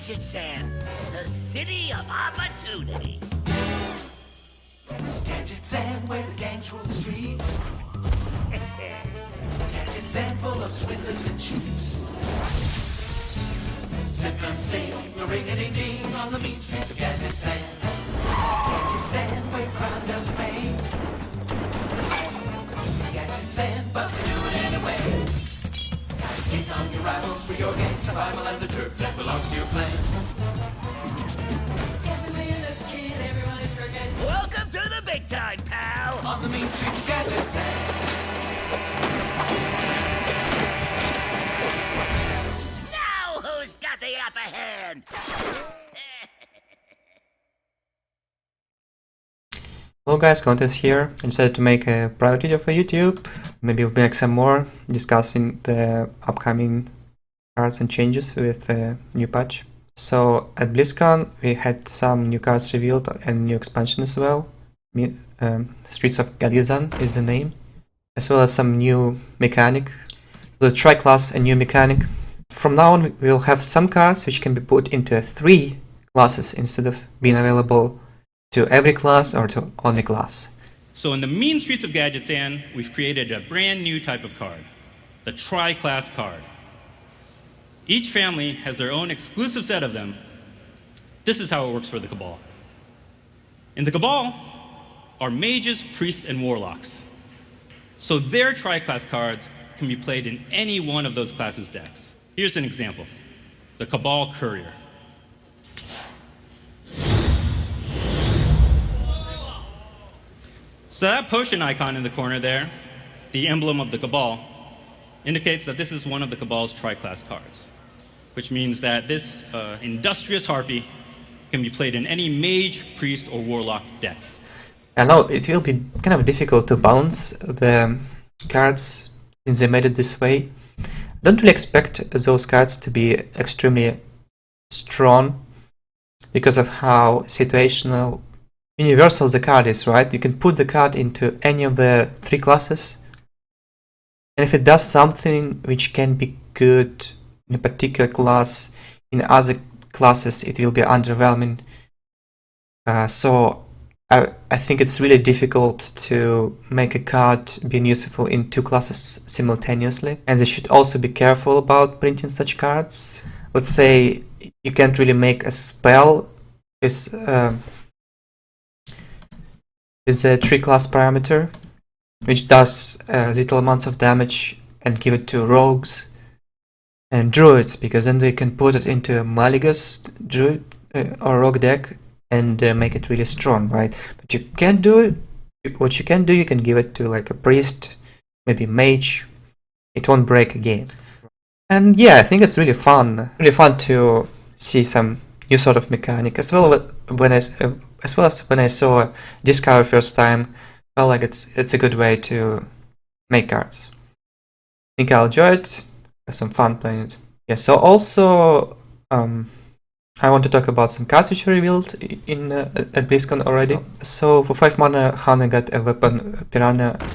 Gadgetzan, the city of opportunity. Gadgetzan, where the gangs rule the streets. Gadgetzan, full of swindlers and cheats. Sip and sing, a ring-a-ding-ding on the mean streets of Gadgetzan. Gadgetzan, where crime doesn't pay. Gadgetzan, but we do it anyway. Take on your rivals for your gang survival and the turf that belongs to your clan. Everywhere you look, kid, everyone is crooked. Welcome to the big time, pal. On the mean streets of Gadgetzan. Now who's got the upper hand? Hello guys, Kolento is here. I decided to make a private video for YouTube. Maybe we'll make some more discussing the upcoming cards and changes with the new patch. So at BlizzCon we had some new cards revealed and new expansion as well. Streets of Gadgetzan is the name. As well as some new mechanic. The tri-class and new mechanic. From now on we will have some cards which can be put into 3 classes instead of being available to every class or to only class. So in the mean streets of Gadgetzan, we've created a brand new type of card, the tri-class card. Each family has their own exclusive set of them. This is how it works for the Kabal. In the Kabal are mages, priests, and warlocks. So their tri-class cards can be played in any one of those classes' decks. Here's an example, the Kabal Courier. So that potion icon in the corner there, the emblem of the Kabal, indicates that this is one of the Kabal's tri-class cards, which means that this industrious harpy can be played in any mage, priest, or warlock decks. I know it will be kind of difficult to balance the cards since they made it this way. I don't really expect those cards to be extremely strong because of how situational universal the card is, right? You can put the card into any of the 3 classes, and if it does something which can be good in a particular class, in other classes it will be underwhelming. So I think it's really difficult to make a card being useful in 2 classes simultaneously, and they should also be careful about printing such cards. Let's say you can't really make a spell with a 3-class parameter, which does little amounts of damage, and give it to rogues and druids, because then they can put it into a Malygos druid or rogue deck and make it really strong, right? But you can't do it. What you can do, you can give it to like a priest, maybe mage. It won't break again. And yeah, I think it's really fun to see some new sort of mechanic, as well as when I saw Discover first time. I felt like it's a good way to make cards. I think I'll enjoy it. Have some fun playing it. Yeah. So also, I want to talk about some cards which were revealed at BlizzCon already. So for 5 mana, Hana got a weapon, Piranha. I'm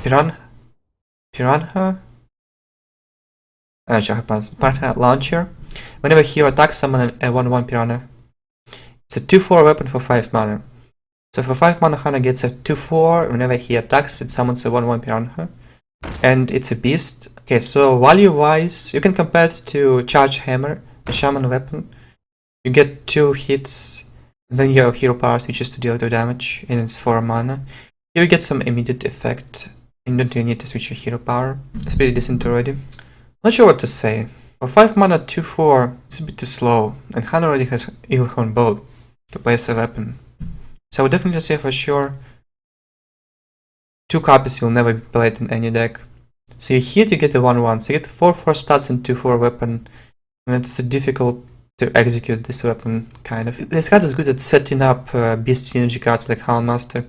not sure how to pronounce it. Piranha Launcher. Whenever hero attacks, summon a 1/1 Piranha. It's a 2/4 weapon for 5 mana. So for 5 mana, Hana gets a 2/4. Whenever he attacks, it summons a 1/1 Piranha. And it's a beast. Okay, so value-wise, you can compare it to Charge Hammer, a shaman weapon. You get 2 hits, and then you have hero powers, which is to deal 2 damage, and it's 4 mana. Here you get some immediate effect, and don't really need to switch your hero power. It's pretty decent already. Not sure what to say. For 5 mana 2/4, it's a bit too slow, and Han already has Eelhorn Bow to place a weapon. So I would definitely say for sure 2 copies will never be played in any deck. So you hit, you get a 1/1, so you get 4/4 stats and 2/4 weapon, and it's difficult to execute this weapon, kind of. This card is good at setting up beast synergy cards like Houndmaster.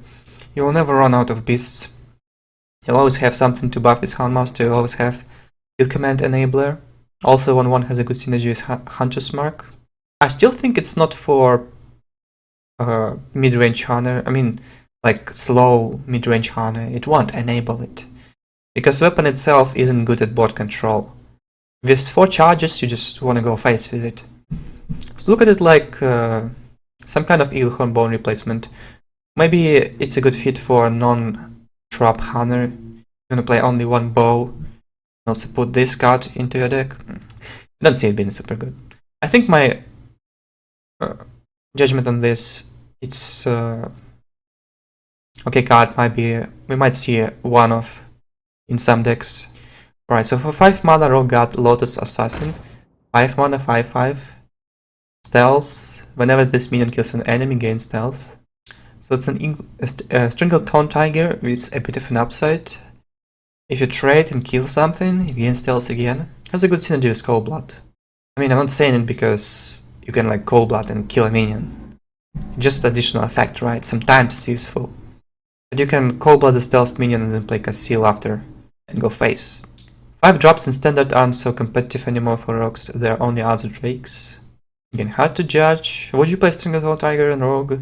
You will never run out of beasts. You'll always have something to buff with Houndmaster, you always have Field Command Enabler. Also 1/1 has a good synergy with Hunter's Mark. I still think it's not for mid-range Hunter. I mean, like slow mid-range Hunter. It won't enable it. Because the weapon itself isn't good at board control. With 4 charges, you just want to go face with it. So look at it like some kind of Eaglehorn Bone replacement. Maybe it's a good fit for a non-trap hunter. You're gonna play only one bow, and also put this card into your deck. I don't see it being super good. I think my judgment on this, it's okay card might be, we might see one of in some decks. Right, so for 5 mana, Rogue got Lotus Assassin, 5 mana, 5/5, stealth. Whenever this minion kills an enemy, gains stealth. So it's a Stranglethorn Tiger with a bit of an upside. If you trade and kill something, you gain stealth again. Has a good synergy with Cold Blood. I mean, I'm not saying it because you can like Cold Blood and kill a minion. Just additional effect, right? Sometimes it's useful. But you can Cold Blood the stealth minion and then play Conceal after and go face. 5 drops in standard aren't so competitive anymore for rogues. There are only other drakes. Again, hard to judge. Would you play Stranglethorn Tiger and Rogue?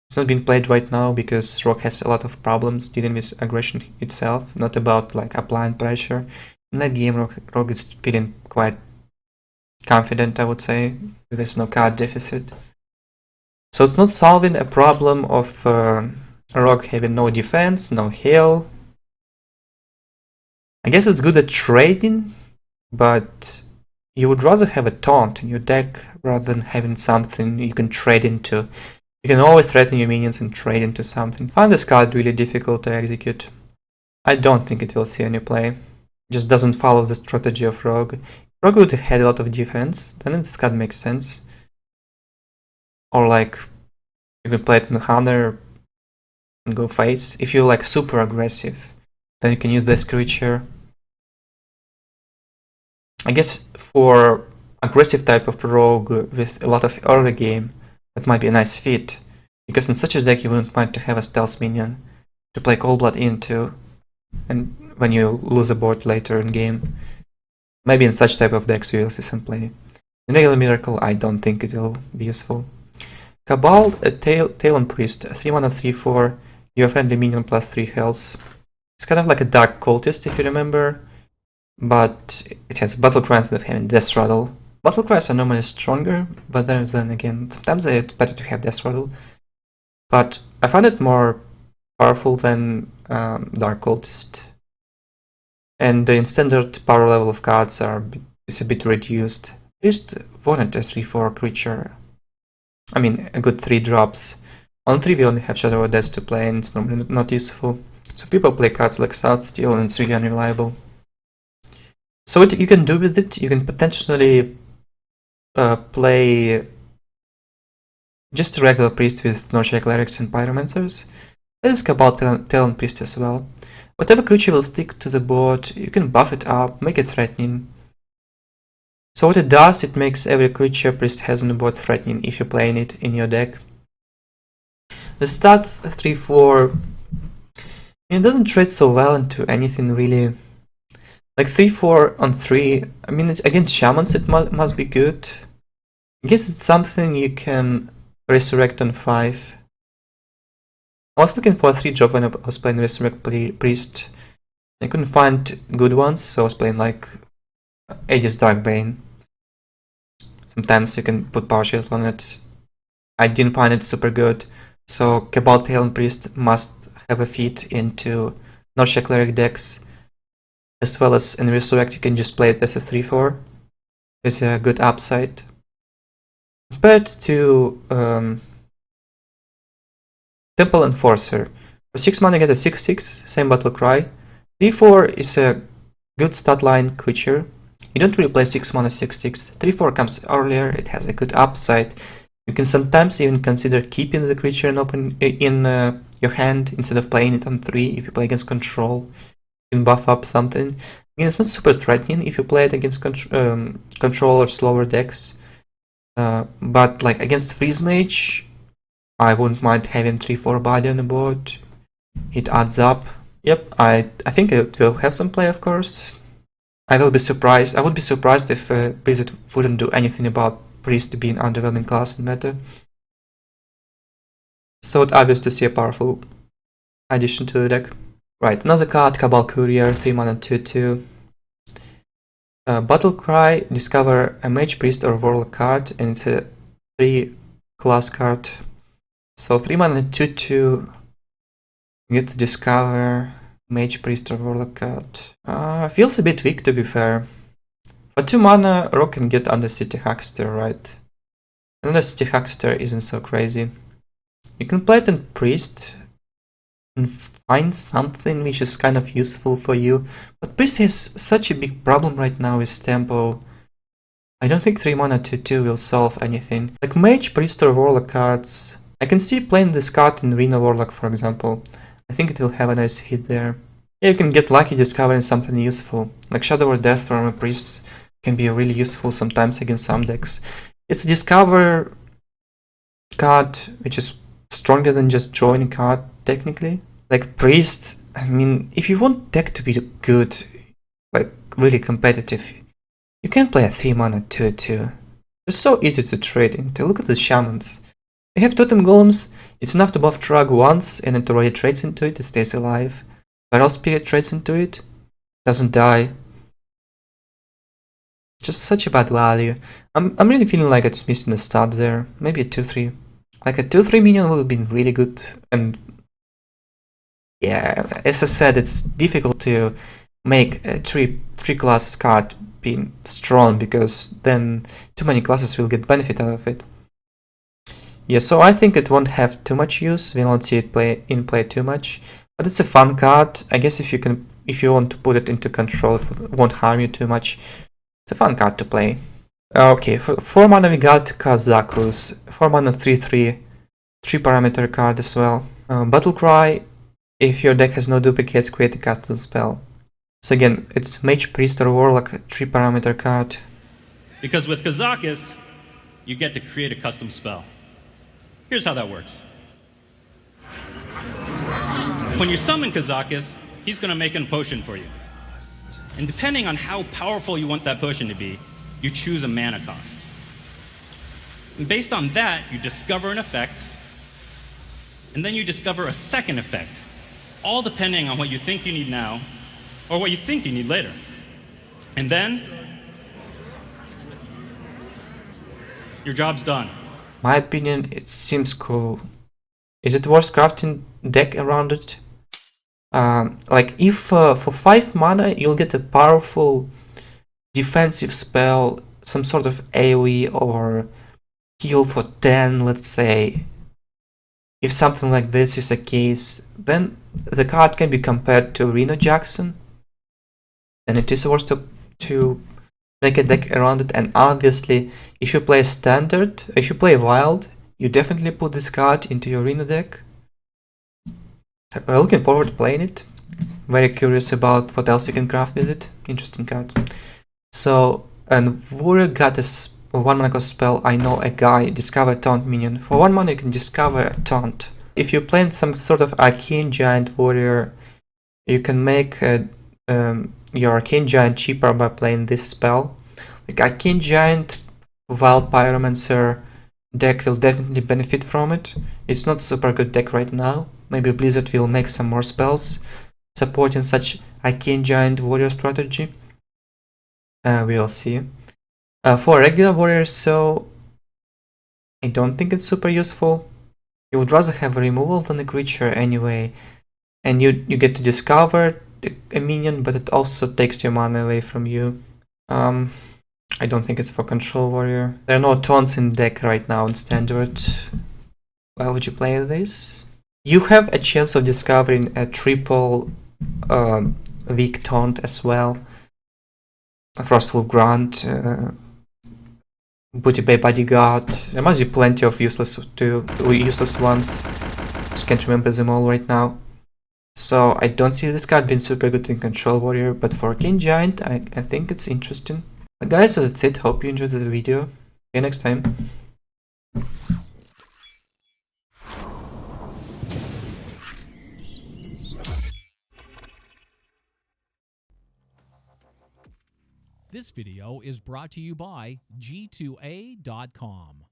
It's not being played right now because Rogue has a lot of problems dealing with aggression itself, not about like applying pressure. In that game, Rogue is feeling quite confident, I would say. There's no card deficit. So it's not solving a problem of Rogue having no defense, no heal. I guess it's good at trading, but you would rather have a taunt in your deck rather than having something you can trade into. You can always threaten your minions and trade into something. I find this card really difficult to execute. I don't think it will see any play. It just doesn't follow the strategy of Rogue. Rogue would have had a lot of defense, then this card makes sense. Or like, you can play it in the Hunter and go face. If you're like super aggressive, then you can use this creature. I guess for aggressive type of Rogue with a lot of early game, that might be a nice fit, because in such a deck you wouldn't mind to have a stealth minion to play Cold Blood into, and when you lose a board later in game. Maybe in such type of decks you will see some play. In regular Miracle, I don't think it will be useful. Kabal Talonpriest, 3 mana 3/4, your friendly minion plus 3 health. It's kind of like a Dark Cultist if you remember, but it has Battle Cry instead of having Death Rattle. Battle Cries are normally stronger, but then again, sometimes it's better to have Death Rattle. But I find it more powerful than Dark Cultist. And the standard power level of cards is a bit reduced. Just wanted a 3/4 creature. I mean, a good 3 drops. On 3 we only have Shadow of Death to play, and it's normally not useful. So people play cards like Southsteel, and it's really unreliable. So what you can do with it, you can potentially play just a regular priest with Northshire Clerics and Pyromancers. There is Kabal Talonpriest as well. Whatever creature will stick to the board, you can buff it up, make it threatening. So what it does, it makes every creature priest has on the board threatening if you're playing it in your deck. The stats 3/4, it doesn't trade so well into anything really. Like 3/4 on 3, I mean, against Shamans it must be good. I guess it's something you can resurrect on 5. I was looking for a 3 drop when I was playing Resurrect Priest. I couldn't find good ones, so I was playing like Aegis Darkbane. Sometimes you can put Power Shield on it. I didn't find it super good, so Kabal Talonpriest must have a fit into Northshire Cleric decks. As well as in Resurrect, you can just play it as a 3/4. It's a good upside. Compared to Temple Enforcer, for 6 mana you get a 6/6, same Battle Cry. 3/4 is a good stat line creature. You don't really play 6 mana 6/6. 3/4 comes earlier, it has a good upside. You can sometimes even consider keeping the creature in your hand instead of playing it on 3 if you play against control. Can buff up something. Again, it's not super threatening if you play it against control or slower decks. But like against Freeze Mage, I wouldn't mind having 3/4 body on the board. It adds up. Yep, I think it will have some play, of course. I would be surprised if Priest wouldn't do anything about Priest being underwhelming class in meta. So it's obvious to see a powerful addition to the deck. Right, another card, Kabal Courier, 3 mana 2/2. Battle Cry, discover a Mage, Priest or Warlock card, and it's a 3 class card. So 3 mana 2/2, you get to discover Mage, Priest or Warlock card. Feels a bit weak, to be fair. For 2 mana, Rock can get Undercity Huckster, right? Undercity Huckster isn't so crazy. You can play it on Priest and find something which is kind of useful for you, but Priest has such a big problem right now with tempo. I don't think 3 mana 2/2 will solve anything. Like Mage, Priest or Warlock cards, I can see playing this card in Arena Warlock, for example. I think it will have a nice hit there. Yeah, you can get lucky discovering something useful, like Shadow or Death from a Priest can be really useful sometimes against some decks. It's a discover card which is stronger than just drawing a card, technically. Like Priest, I mean, if you want deck to be good, like really competitive, you can play a 3 mana 2/2. It's so easy to trade into. Look at the Shamans. They have Totem Golems, it's enough to buff Trug once and it already trades into it, it stays alive. Viral Spirit trades into it, doesn't die. Just such a bad value. I'm really feeling like it's missing a start there. Maybe a 2/3. Like a 2/3 minion would have been really good. And yeah, as I said, it's difficult to make a 3 class card being strong, because then too many classes will get benefit out of it. Yeah, so I think it won't have too much use. We won't see it in play too much. But it's a fun card. I guess if you want to put it into control, it won't harm you too much. It's a fun card to play. Okay, for 4 mana we got Kazakus. 4 mana 3/3. 3 parameter card as well. Battle Cry. If your deck has no duplicates, create a custom spell. So again, it's Mage, Priest or Warlock, 3 parameter card. Because with Kazakus, you get to create a custom spell. Here's how that works. When you summon Kazakus, he's going to make a potion for you. And depending on how powerful you want that potion to be, you choose a mana cost. And based on that, you discover an effect, and then you discover a second effect, all depending on what you think you need now, or what you think you need later. And then, your job's done. My opinion, it seems cool. Is it worth crafting deck around it? Like if for 5 mana you'll get a powerful defensive spell, some sort of AoE or heal for 10, let's say. If something like this is the case, then the card can be compared to Reno Jackson, and it is worth to make a deck around it. And obviously, if you play standard, if you play wild, you definitely put this card into your Reno deck. Looking forward to playing it. Very curious about what else you can craft with it. Interesting card. So, and Warrior got this 1 mana cost spell, I know a guy, discover a taunt minion. For 1 mana you can discover a taunt. If you play some sort of Arcane Giant Warrior, you can make your Arcane Giant cheaper by playing this spell. Like Arcane Giant, Wild Pyromancer deck will definitely benefit from it. It's not super good deck right now. Maybe Blizzard will make some more spells supporting such Arcane Giant Warrior strategy. We will see. For regular warriors, so I don't think it's super useful. You would rather have removal than a creature anyway, and you get to discover a minion, but it also takes your mana away from you. I don't think it's for control warrior. There are no taunts in deck right now in standard. Why would you play this? You have a chance of discovering a triple weak taunt as well. Frostful Grant, Booty Bay Bodyguard. There must be plenty of useless ones. Just can't remember them all right now. So I don't see this card being super good in Control Warrior, but for King Giant, I think it's interesting. But guys, so that's it. Hope you enjoyed this video. See you next time. This video is brought to you by G2A.com.